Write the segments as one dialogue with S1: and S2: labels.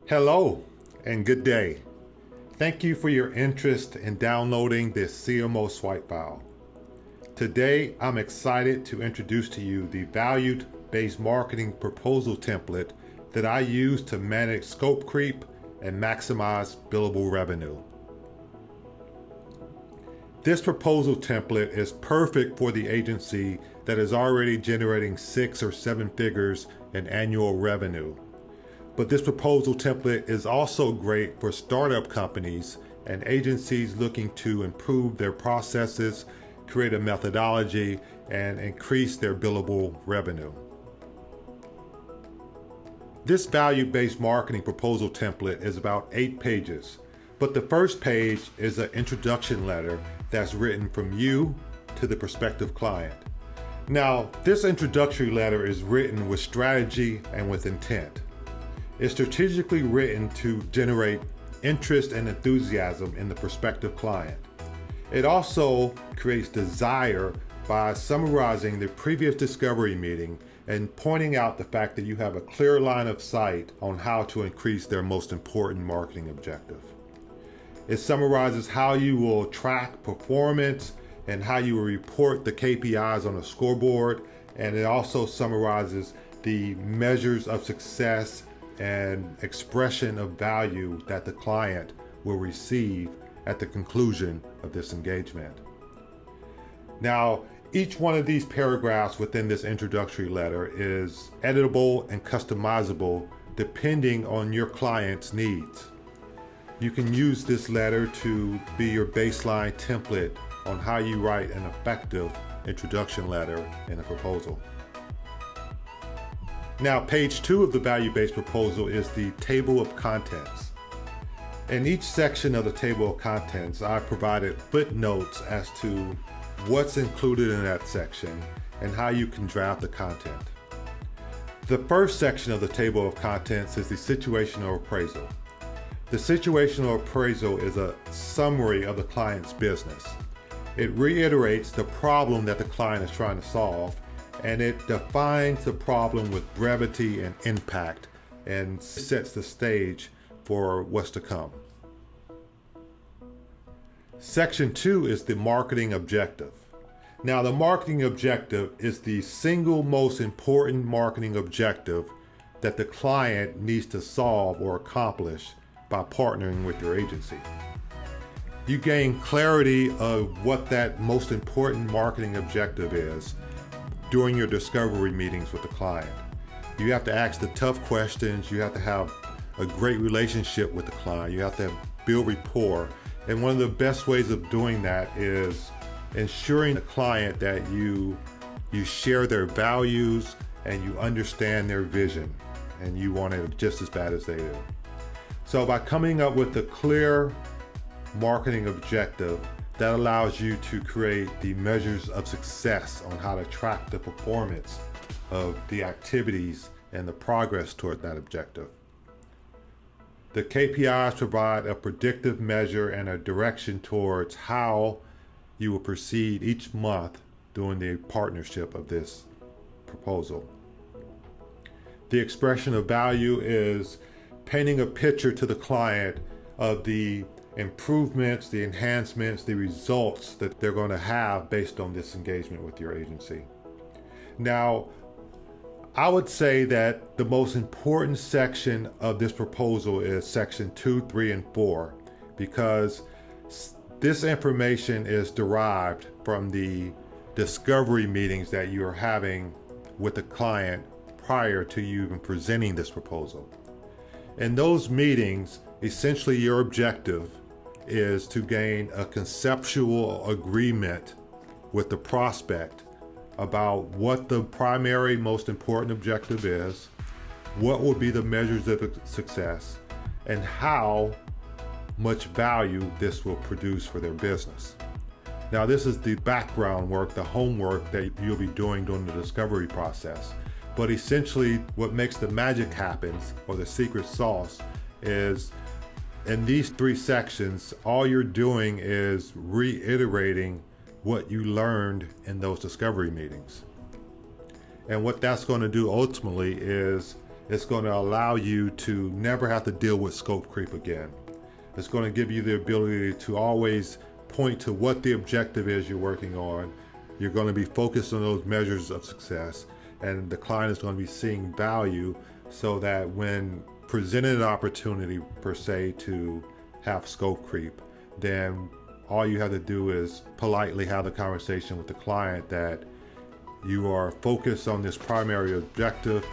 S1: Hello and good day. Thank you for your interest in downloading this CMO swipe file. Today, I'm excited to introduce to you the value-based marketing proposal template that I use to manage scope creep and maximize billable revenue. This proposal template is perfect for the agency that is already generating 6 or 7 figures in annual revenue. But this proposal template is also great for startup companies and agencies looking to improve their processes, create a methodology, and increase their billable revenue. This value-based marketing proposal template is about 8 pages, but the first page is an introduction letter that's written from you to the prospective client. Now, this introductory letter is written with strategy and with intent. It's strategically written to generate interest and enthusiasm in the prospective client. It also creates desire by summarizing the previous discovery meeting and pointing out the fact that you have a clear line of sight on how to increase their most important marketing objective. It summarizes how you will track performance and how you will report the KPIs on a scoreboard, and it also summarizes the measures of success and expression of value that the client will receive at the conclusion of this engagement. Now, each one of these paragraphs within this introductory letter is editable and customizable depending on your client's needs. You can use this letter to be your baseline template on how you write an effective introduction letter in a proposal. Now, page 2 of the value-based proposal is the table of contents. In each section of the table of contents, I provided footnotes as to what's included in that section and how you can draft the content. The first section of the table of contents is the situational appraisal. The situational appraisal is a summary of the client's business. It reiterates the problem that the client is trying to solve, and it defines the problem with brevity and impact and sets the stage for what's to come. Section 2 is the marketing objective. Now, the marketing objective is the single most important marketing objective that the client needs to solve or accomplish by partnering with your agency. You gain clarity of what that most important marketing objective is during your discovery meetings with the client. You have to ask the tough questions. You have to have a great relationship with the client. You have to build rapport. And one of the best ways of doing that is ensuring the client that you share their values and you understand their vision and you want it just as bad as they do. So by coming up with a clear marketing objective, that allows you to create the measures of success on how to track the performance of the activities and the progress toward that objective. The KPIs provide a predictive measure and a direction towards how you will proceed each month during the partnership of this proposal. The expression of value is painting a picture to the client of the improvements, the enhancements, the results that they're going to have based on this engagement with your agency. Now, I would say that the most important section of this proposal is section 2, 3, and 4, because this information is derived from the discovery meetings that you are having with the client prior to you even presenting this proposal. In those meetings, essentially your objective is to gain a conceptual agreement with the prospect about what the primary most important objective is, what will be the measures of success, and how much value this will produce for their business. Now, this is the background work, the homework that you'll be doing during the discovery process. But essentially what makes the magic happen, or the secret sauce, is in these 3 sections, all you're doing is reiterating what you learned in those discovery meetings. And what that's going to do ultimately is It's going to allow you to never have to deal with scope creep again. It's going to give you the ability to always point to what the objective is you're working on. You're going to be focused on those measures of success, and the client is going to be seeing value, so that when presented an opportunity per se to have scope creep, then all you have to do is politely have the conversation with the client that you are focused on this primary objective,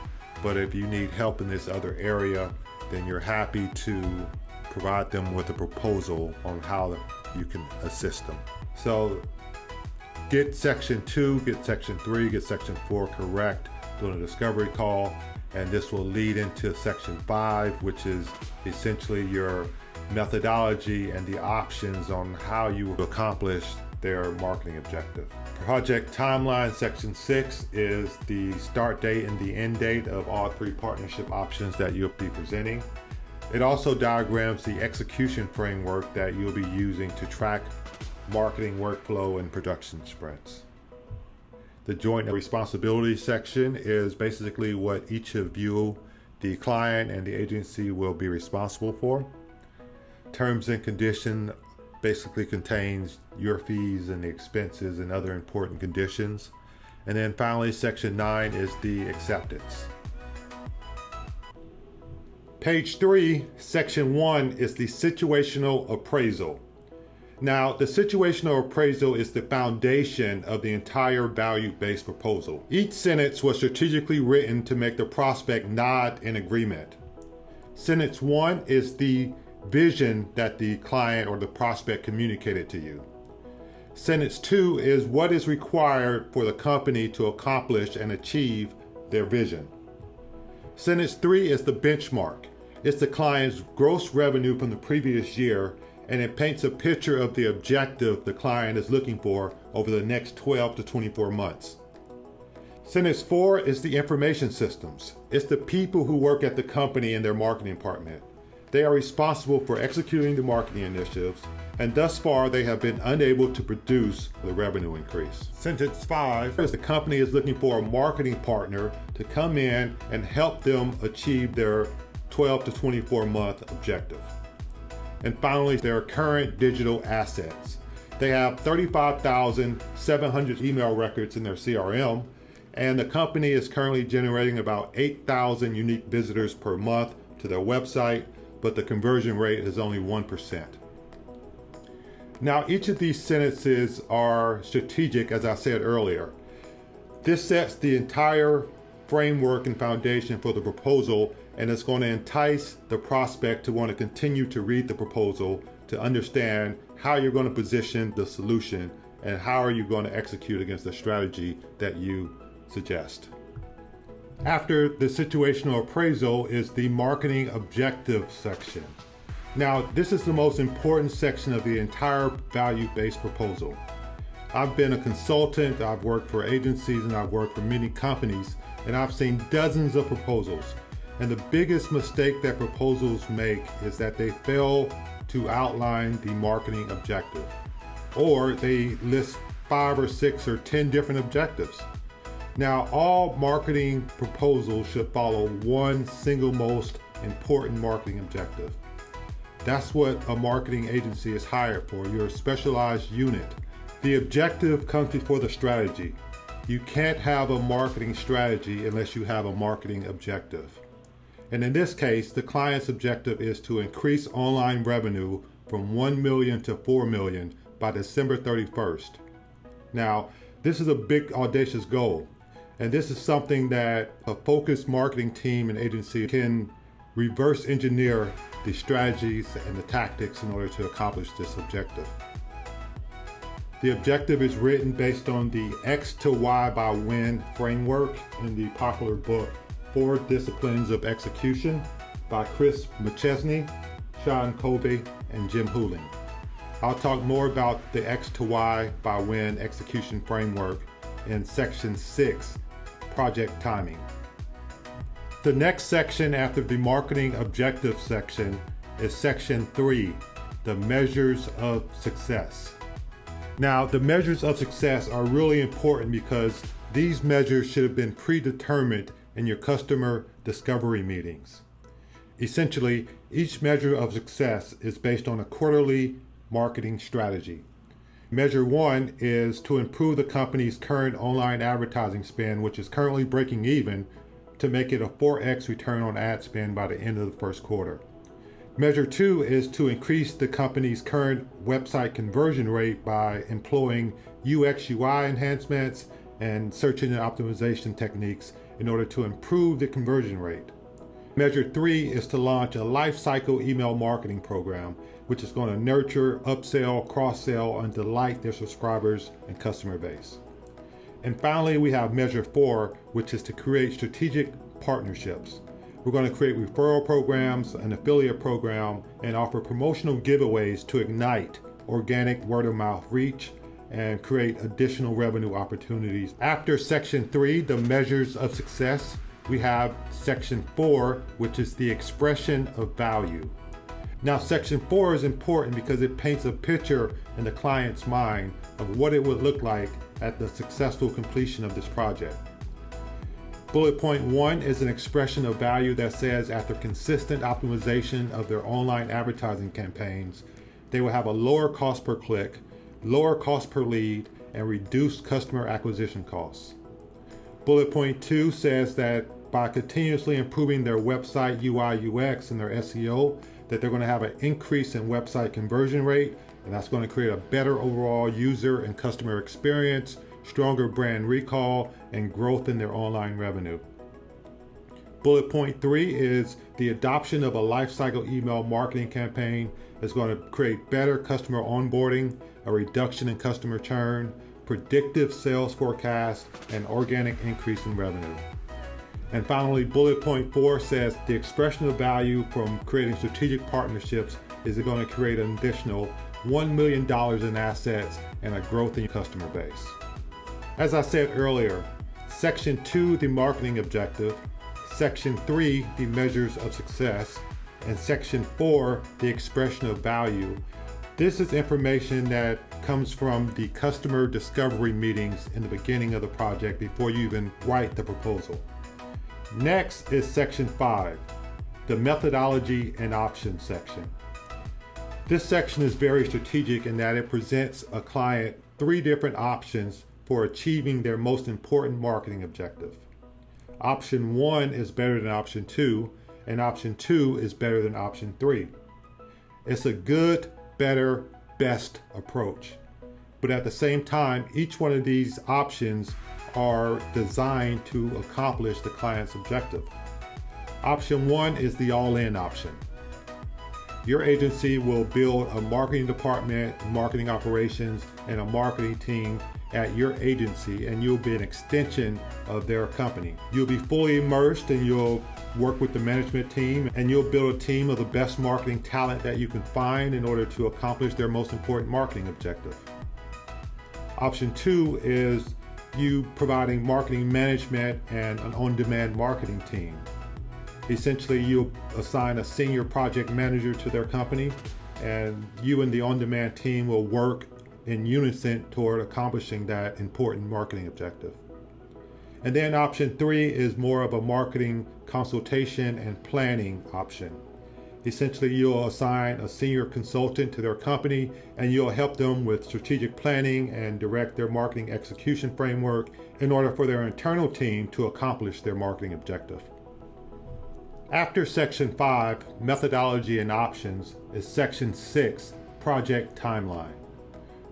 S1: but if you need help in this other area, then you're happy to provide them with a proposal on how you can assist them. So get section 2, get section 3, get section 4 correct during a discovery call, and this will lead into section 5, which is essentially your methodology and the options on how you will accomplish their marketing objective. Project timeline section 6 is the start date and the end date of all 3 partnership options that you'll be presenting. It also diagrams the execution framework that you'll be using to track marketing workflow and production sprints. The joint responsibility section is basically what each of you, the client and the agency, will be responsible for. Terms and condition basically contains your fees and the expenses and other important conditions. And then finally, section 9 is the acceptance. Page 3, section 1 is the situational appraisal. Now, the situational appraisal is the foundation of the entire value-based proposal. Each sentence was strategically written to make the prospect nod in agreement. Sentence 1 is the vision that the client or the prospect communicated to you. Sentence 2 is what is required for the company to accomplish and achieve their vision. Sentence 3 is the benchmark. It's the client's gross revenue from the previous year, and it paints a picture of the objective the client is looking for over the next 12 to 24 months. Sentence 4 is the information systems. It's the people who work at the company and their marketing department. They are responsible for executing the marketing initiatives, and thus far they have been unable to produce the revenue increase. Sentence 5 is the company is looking for a marketing partner to come in and help them achieve their 12 to 24 month objective. And finally, their current digital assets. They have 35,700 email records in their CRM, and the company is currently generating about 8,000 unique visitors per month to their website, but the conversion rate is only 1%. Now, each of these sentences are strategic, as I said earlier. This sets the entire framework and foundation for the proposal, and it's going to entice the prospect to want to continue to read the proposal to understand how you're going to position the solution and how are you going to execute against the strategy that you suggest. After the situational appraisal is the marketing objective section. Now, this is the most important section of the entire value-based proposal. I've been a consultant, I've worked for agencies, and I've worked for many companies, and I've seen dozens of proposals. And the biggest mistake that proposals make is that they fail to outline the marketing objective, or they list 5 or 6 or 10 different objectives. Now, all marketing proposals should follow one single most important marketing objective. That's what a marketing agency is hired for. You're a specialized unit. The objective comes before the strategy. You can't have a marketing strategy unless you have a marketing objective. And in this case, the client's objective is to increase online revenue from 1 million to 4 million by December 31st. Now, this is a big, audacious goal. And this is something that a focused marketing team and agency can reverse engineer the strategies and the tactics in order to accomplish this objective. The objective is written based on the X to Y by Win framework in the popular book, 4 Disciplines of Execution by Chris McChesney, Sean Covey, and Jim Huling. I'll talk more about the X to Y by Win execution framework in section 6, Project Timing. The next section after the marketing objective section is section 3, the measures of success. Now, the measures of success are really important because these measures should have been predetermined in your customer discovery meetings. Essentially, each measure of success is based on a quarterly marketing strategy. Measure 1 is to improve the company's current online advertising spend, which is currently breaking even, to make it a 4x return on ad spend by the end of the first quarter. Measure 2 is to increase the company's current website conversion rate by employing UX/UI enhancements and search engine optimization techniques in order to improve the conversion rate. Measure 3 is to launch a lifecycle email marketing program, which is going to nurture, upsell, cross-sell, and delight their subscribers and customer base. And finally, we have Measure 4, which is to create strategic partnerships. We're going to create referral programs, an affiliate program, and offer promotional giveaways to ignite organic word-of-mouth reach and create additional revenue opportunities. After Section 3, the measures of success, we have Section 4, which is the expression of value. Now, Section 4 is important because it paints a picture in the client's mind of what it would look like at the successful completion of this project. Bullet point 1 is an expression of value that says after consistent optimization of their online advertising campaigns, they will have a lower cost per click, lower cost per lead, and reduced customer acquisition costs. Bullet point 2 says that by continuously improving their website UI/UX and their SEO, that they're going to have an increase in website conversion rate, and that's going to create a better overall user and customer experience, stronger brand recall, and growth in their online revenue. Bullet point 3 is the adoption of a lifecycle email marketing campaign is going to create better customer onboarding, a reduction in customer churn, predictive sales forecast, and organic increase in revenue. And finally, bullet point 4 says the expression of value from creating strategic partnerships is going to create an additional $1 million in assets and a growth in customer base. As I said earlier, Section 2, the marketing objective, Section 3, the measures of success, and Section 4, the expression of value. This is information that comes from the customer discovery meetings in the beginning of the project before you even write the proposal. Next is Section 5, the methodology and options section. This section is very strategic in that it presents a client 3 different options for achieving their most important marketing objective. Option 1 is better than option 2, and option 2 is better than option 3. It's a good, better, best approach. But at the same time, each one of these options are designed to accomplish the client's objective. Option 1 is the all-in option. Your agency will build a marketing department, marketing operations, and a marketing team at your agency, and you'll be an extension of their company. You'll be fully immersed and you'll work with the management team, and you'll build a team of the best marketing talent that you can find in order to accomplish their most important marketing objective. Option 2 is you providing marketing management and an on-demand marketing team. Essentially, you'll assign a senior project manager to their company, and you and the on-demand team will work in unison toward accomplishing that important marketing objective. And then option 3 is more of a marketing consultation and planning option. Essentially, you'll assign a senior consultant to their company, and you'll help them with strategic planning and direct their marketing execution framework in order for their internal team to accomplish their marketing objective. After Section 5, Methodology and Options, is Section 6, Project Timeline.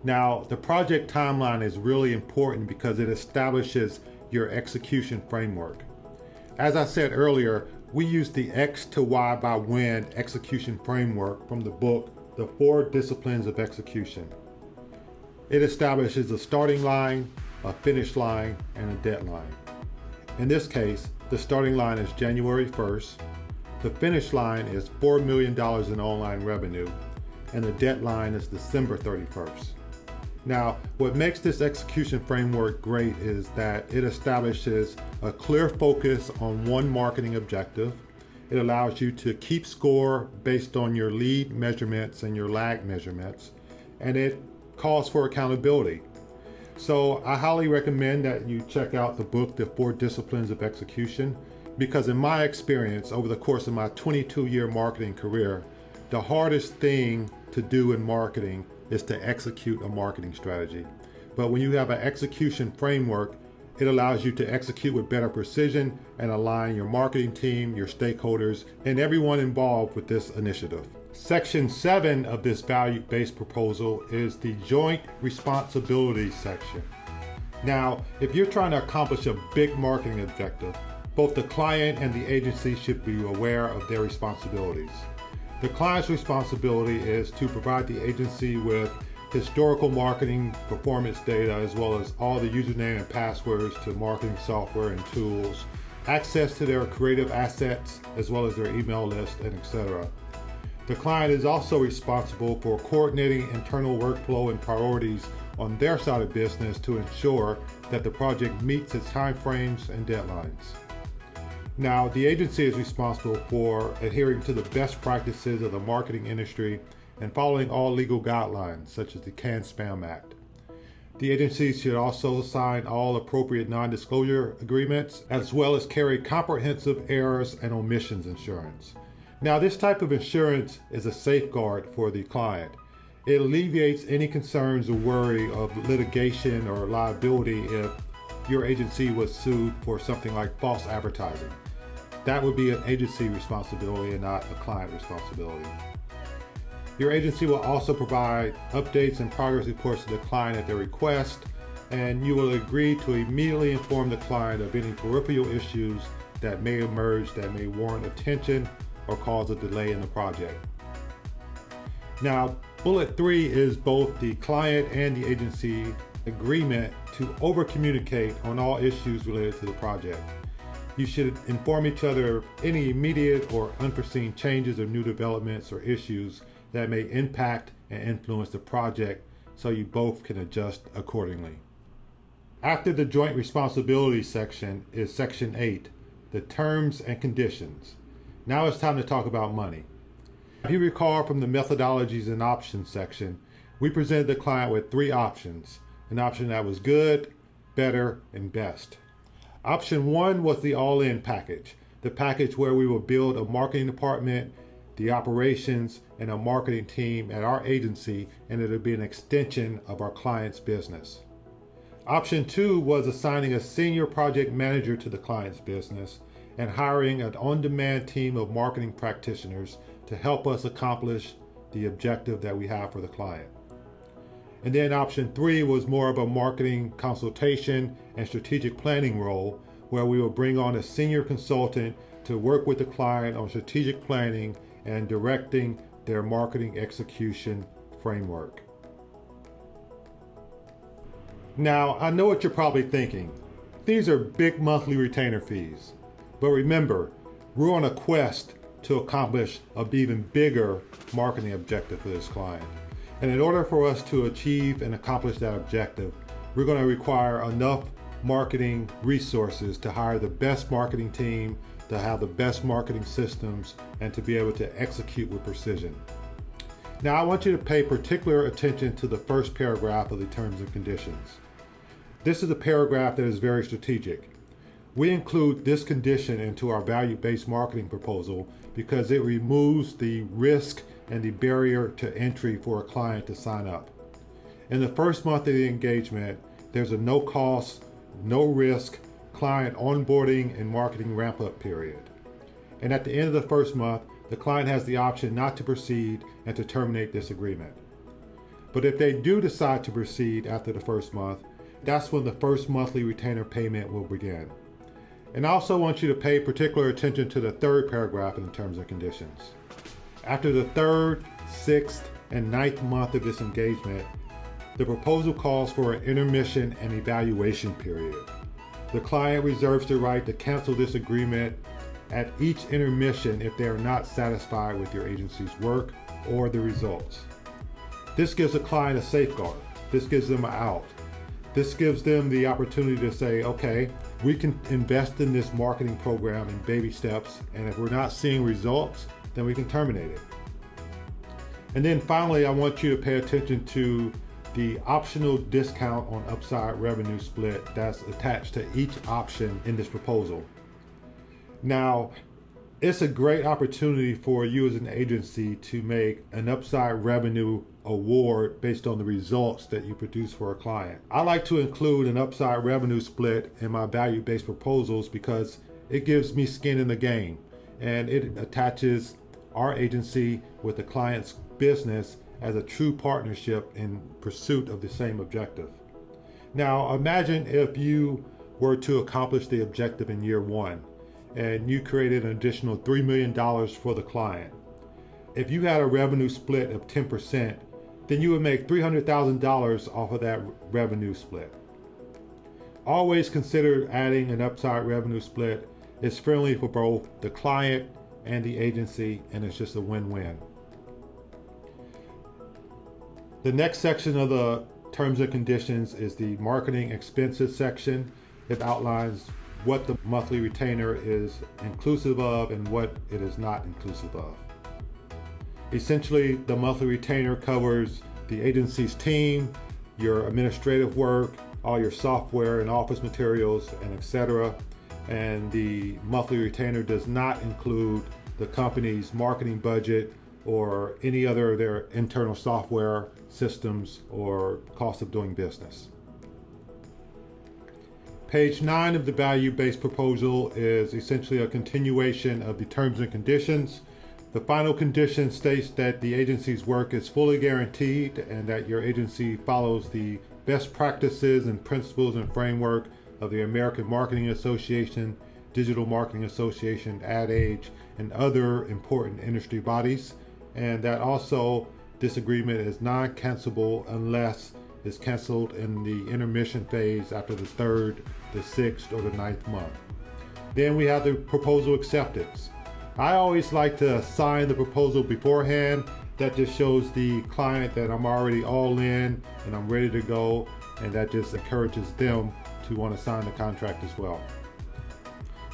S1: Now, the project timeline is really important because it establishes your execution framework. As I said earlier, we use the X to Y by When execution framework from the book, The 4 Disciplines of Execution. It establishes a starting line, a finish line, and a deadline. In this case, the starting line is January 1st, the finish line is $4 million in online revenue, and the deadline is December 31st. Now, what makes this execution framework great is that it establishes a clear focus on one marketing objective. It allows you to keep score based on your lead measurements and your lag measurements, and it calls for accountability. So I highly recommend that you check out the book, The 4 Disciplines of Execution. Because in my experience, over the course of my 22-year marketing career, the hardest thing to do in marketing is to execute a marketing strategy. But when you have an execution framework, it allows you to execute with better precision and align your marketing team, your stakeholders, and everyone involved with this initiative. Section 7 of this value-based proposal is the joint responsibility section. Now, if you're trying to accomplish a big marketing objective, both the client and the agency should be aware of their responsibilities. The client's responsibility is to provide the agency with historical marketing performance data, as well as all the username and passwords to marketing software and tools, access to their creative assets, as well as their email list, and etc. The client is also responsible for coordinating internal workflow and priorities on their side of business to ensure that the project meets its timeframes and deadlines. Now, the agency is responsible for adhering to the best practices of the marketing industry and following all legal guidelines, such as the CAN-SPAM Act. The agency should also sign all appropriate non-disclosure agreements, as well as carry comprehensive errors and omissions insurance. Now, this type of insurance is a safeguard for the client. It alleviates any concerns or worry of litigation or liability if your agency was sued for something like false advertising. That would be an agency responsibility and not a client responsibility. Your agency will also provide updates and progress reports to the client at their request, and you will agree to immediately inform the client of any peripheral issues that may emerge that may warrant attention or cause a delay in the project. Now, bullet 3 is both the client and the agency agreement to over-communicate on all issues related to the project. You should inform each other of any immediate or unforeseen changes or new developments or issues that may impact and influence the project, so you both can adjust accordingly. After the joint responsibility section is section 8, the terms and conditions. Now it's time to talk about money. If you recall from the methodologies and options section, we presented the client with 3 options, an option that was good, better, and best. Option 1 was the all-in package, the package where we will build a marketing department, the operations, and a marketing team at our agency, and it'll be an extension of our client's business. Option 2 was assigning a senior project manager to the client's business and hiring an on-demand team of marketing practitioners to help us accomplish the objective that we have for the client. And then option 3 was more of a marketing consultation and strategic planning role, where we will bring on a senior consultant to work with the client on strategic planning and directing their marketing execution framework. Now, I know what you're probably thinking. These are big monthly retainer fees. But remember, we're on a quest to accomplish an even bigger marketing objective for this client. And in order for us to achieve and accomplish that objective, we're going to require enough marketing resources to hire the best marketing team, to have the best marketing systems, and to be able to execute with precision. Now, I want you to pay particular attention to the first paragraph of the terms and conditions. This is a paragraph that is very strategic. We include this condition into our value-based marketing proposal because it removes the risk and the barrier to entry for a client to sign up. In the first month of the engagement, there's a no cost, no risk client onboarding and marketing ramp-up period. And at the end of the first month, the client has the option not to proceed and to terminate this agreement. But if they do decide to proceed after the first month, that's when the first monthly retainer payment will begin. And I also want you to pay particular attention to the third paragraph in the terms and conditions. After the 3rd, 6th, and 9th month of this engagement, the proposal calls for an intermission and evaluation period. The client reserves the right to cancel this agreement at each intermission if they are not satisfied with your agency's work or the results. This gives the client a safeguard. This gives them an out. This gives them the opportunity to say, okay, we can invest in this marketing program in baby steps, and if we're not seeing results, then we can terminate it. And then finally, I want you to pay attention to the optional discount on upside revenue split that's attached to each option in this proposal. Now, it's a great opportunity for you as an agency to make an upside revenue award based on the results that you produce for a client. I like to include an upside revenue split in my value-based proposals because it gives me skin in the game, and it attaches our agency with the client's business as a true partnership in pursuit of the same objective. Now, imagine if you were to accomplish the objective in year one and you created an additional $3 million for the client. If you had a revenue split of 10%, then you would make $300,000 off of that revenue split. Always consider adding an upside revenue split. It's friendly for both the client and the agency, and it's just a win-win. The next section of the terms and conditions is the marketing expenses section. It outlines what the monthly retainer is inclusive of and what it is not inclusive of. Essentially, the monthly retainer covers the agency's team, your administrative work, all your software and office materials, and etc. And the monthly retainer does not include the company's marketing budget or any other of their internal software systems or cost of doing business. Page 9 of the value-based proposal is essentially a continuation of the terms and conditions. The final condition states that the agency's work is fully guaranteed and that your agency follows the best practices and principles and framework of the American Marketing Association, Digital Marketing Association, Ad Age, and other important industry bodies, and that also this agreement is non-cancelable unless it's canceled in the intermission phase after the 3rd, the 6th, or the 9th month. Then we have the proposal acceptance. I always like to sign the proposal beforehand. That just shows the client that I'm already all in and I'm ready to go, and that just encourages them to want to sign the contract as well.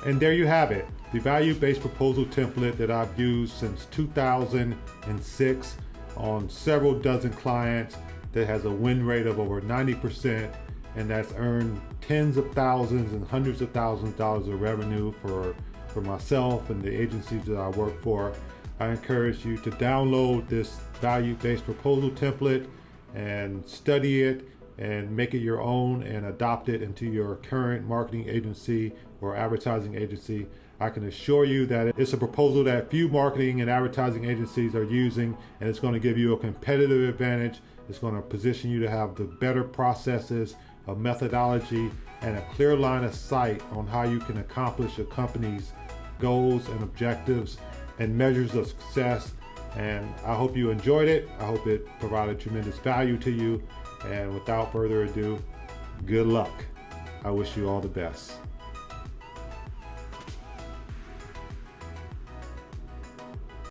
S1: And there you have it, the value-based proposal template that I've used since 2006 on several dozen clients, that has a win rate of over 90%, and that's earned tens of thousands and hundreds of thousands of dollars of revenue for myself and the agencies that I work for. I encourage you to download this value-based proposal template and study it and make it your own and adopt it into your current marketing agency or advertising agency. I can assure you that it's a proposal that few marketing and advertising agencies are using, and it's going to give you a competitive advantage. It's going to position you to have the better processes, a methodology, and a clear line of sight on how you can accomplish your company's goals and objectives and measures of success. And I hope you enjoyed it. I hope it provided tremendous value to you. And without further ado, good luck. I wish you all the best.